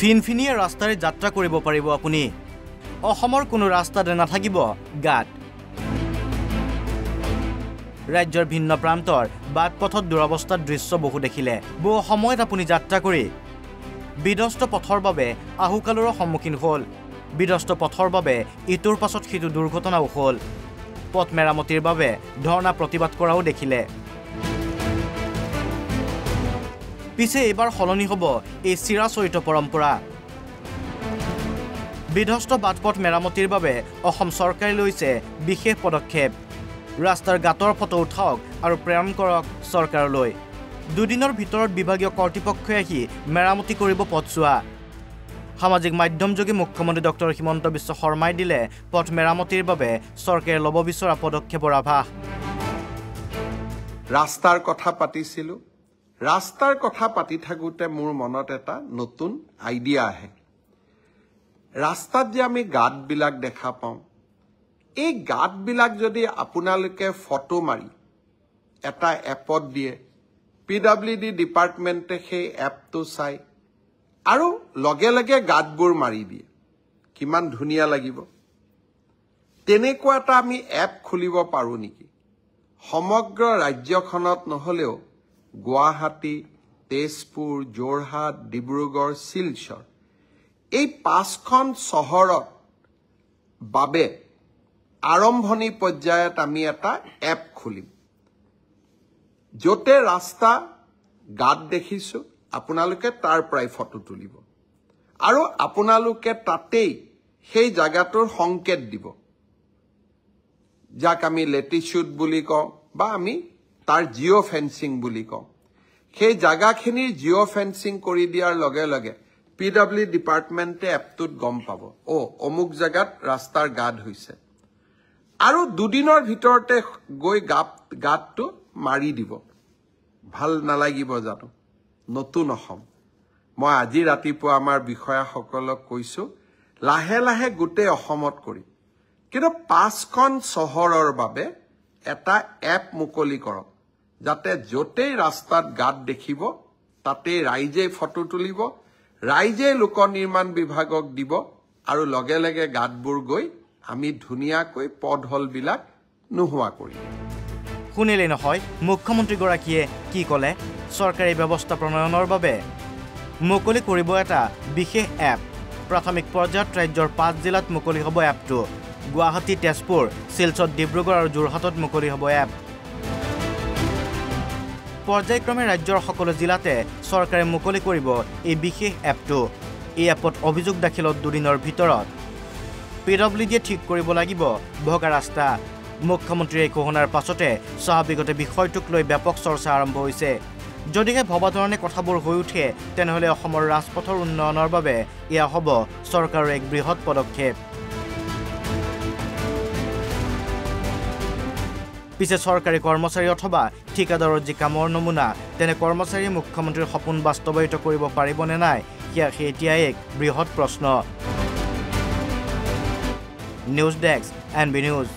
ফিনফিনিয়ে ৰাস্তাৰে যাত্ৰা কৰিব পাৰিব আপুনি অসমৰ কোনো ৰাস্তাতে নাথাকিব গাঁত ৰাজ্যৰ ভিন্ন প্ৰান্তৰ বাটপথত দুৰৱস্থাৰ দৃশ্য বহু দেখিলে বহু সময়ত আপুনি যাত্ৰা কৰি বিধ্বস্ত পথৰ বাবে আহুকালৰ সন্মুখীন হ'ল বিধ্বস্ত পথৰ বাবে ইটোৰ পাছত সিটো দুৰ্ঘটনাও হ'ল পথ মেৰামতিৰ বাবে ধৰ্ণা প্ৰতিবাদ কৰাও দেখিলে পিছে এবাৰ সলনি হ'ব এই চিৰাচৰিত পৰম্পৰা বিধ্বস্ত বাটপথ মেৰামতিৰ বাবে অসম চৰকাৰে লৈছে বিশেষ পদক্ষেপ ৰাস্তাৰ গাঁতৰ ফটো উঠাওক আৰু প্ৰেৰণ কৰক চৰকাৰলৈ দুদিনৰ ভিতৰত বিভাগীয় কৰ্তৃপক্ষই আহি মেৰামতি কৰিব পথচোৱা সামাজিক মাধ্যমযোগে মুখ্যমন্ত্ৰী ডক্টৰ হিমন্ত বিশ্ব শৰ্মাই দিলে পথ মেৰামতিৰ বাবে চৰকাৰে ল'ব বিচৰা পদক্ষেপৰ আভাস ৰাস্তাৰ কথা পাতিছিলোঁ ৰাস্তাৰ কথা পাতি থাকোঁতে মোৰ মনত এটা নতুন আইডিয়া আহে ৰাস্তাত যে আমি গাঁতবিলাক দেখা পাওঁ এই গাঁতবিলাক যদি আপোনালোকে ফটো মাৰি এটা এপত দিয়ে পিডব্লিউডি ডিপাৰ্টমেণ্টে সেই এপটো চাই আৰু লগে লগে গাঁতবোৰ মাৰি দিয়ে কিমান ধুনীয়া লাগিব তেনেকুৱা এটা আমি এপ খুলিব পাৰোঁ নেকি সমগ্ৰ ৰাজ্যখনত নহ'লেও গুৱাহাটী তেজপুৰ যোৰহাট ডিব্ৰুগড় শিলচৰ এই 5খন চহৰত বাবে আৰম্ভণি পৰ্যায়ত আমি এটা এপ খুলিম য'তে ৰাস্তা গাঁত দেখিছোঁ আপোনালোকে তাৰ পৰাই ফটো তুলিব আৰু আপোনালোকে তাতেই সেই জায়গাটোৰ সংকেত দিব যাক আমি লেটিচিউড বুলি কওঁ বা আমি তাৰ জিঅ' ফেন্সিং বুলি কওঁ সেই জায়গাখিনিৰ জিঅ' ফেন্সিং কৰি দিয়াৰ লগে লগে পিডব্লিউ ডিপাৰ্টমেণ্টে এপটোত গম পাব অমুক জায়গাত ৰাস্তাৰ গাঁত হৈছে আৰু দুদিনৰ ভিতৰতে গৈ গাঁতটো মাৰি দিব ভাল নালাগিব জানো নতুন অসম মই আজি ৰাতিপুৱা আমাৰ বিষয়াসকলক কৈছোঁ লাহে লাহে গোটেই অসমত কৰিম কিন্তু 5খন চহৰৰ বাবে এটা এপ মুকলি কৰক যাতে য'তেই ৰাস্তাত গাঁত দেখিব তাতেই ৰাইজে ফটো তুলিব ৰাইজে লোক নিৰ্মাণ বিভাগক দিব আৰু লগে লগে গাঁতবোৰ গৈ আমি ধুনীয়াকৈ পথহলবিলাক নোহোৱা কৰিম শুনিলে নহয় মুখ্যমন্ত্ৰীগৰাকীয়ে কি ক'লে চৰকাৰী ব্যৱস্থা প্ৰণয়নৰ বাবে মুকলি কৰিব এটা বিশেষ এপ প্ৰাথমিক পৰ্যায়ত ৰাজ্যৰ 5 জিলাত মুকলি হ'ব এপটো গুৱাহাটী তেজপুৰ শিলচৰ ডিব্ৰুগড় আৰু যোৰহাটত মুকলি হ'ব এপ পৰ্যায়ক্ৰমে ৰাজ্যৰ সকলো জিলাতে চৰকাৰে মুকলি কৰিব এই বিশেষ এপটো এই এপত অভিযোগ দাখিলত দুদিনৰ ভিতৰত পিডব্লিউডিয়ে ঠিক কৰিব লাগিব ভগা ৰাস্তা মুখ্যমন্ত্ৰীৰ ঘোষণাৰ পাছতে স্বাভাৱিকতে বিষয়টোক লৈ ব্যাপক চৰ্চা আৰম্ভ হৈছে যদিহে ভবাধৰণে কথাবোৰ হৈ উঠে তেনেহ'লে অসমৰ ৰাজপথৰ উন্নয়নৰ বাবে এয়া হ'ব চৰকাৰৰ এক বৃহৎ পদক্ষেপ পিছে চৰকাৰী কৰ্মচাৰী অথবা ঠিকাদাৰৰ যি কামৰ নমুনা তেনে কৰ্মচাৰীয়ে মুখ্যমন্ত্ৰীৰ সপোন বাস্তৱায়িত কৰিব পাৰিবনে নাই সেয়া এতিয়াই এক বৃহৎ প্ৰশ্ন নিউজ ডেস্ক NB নিউজ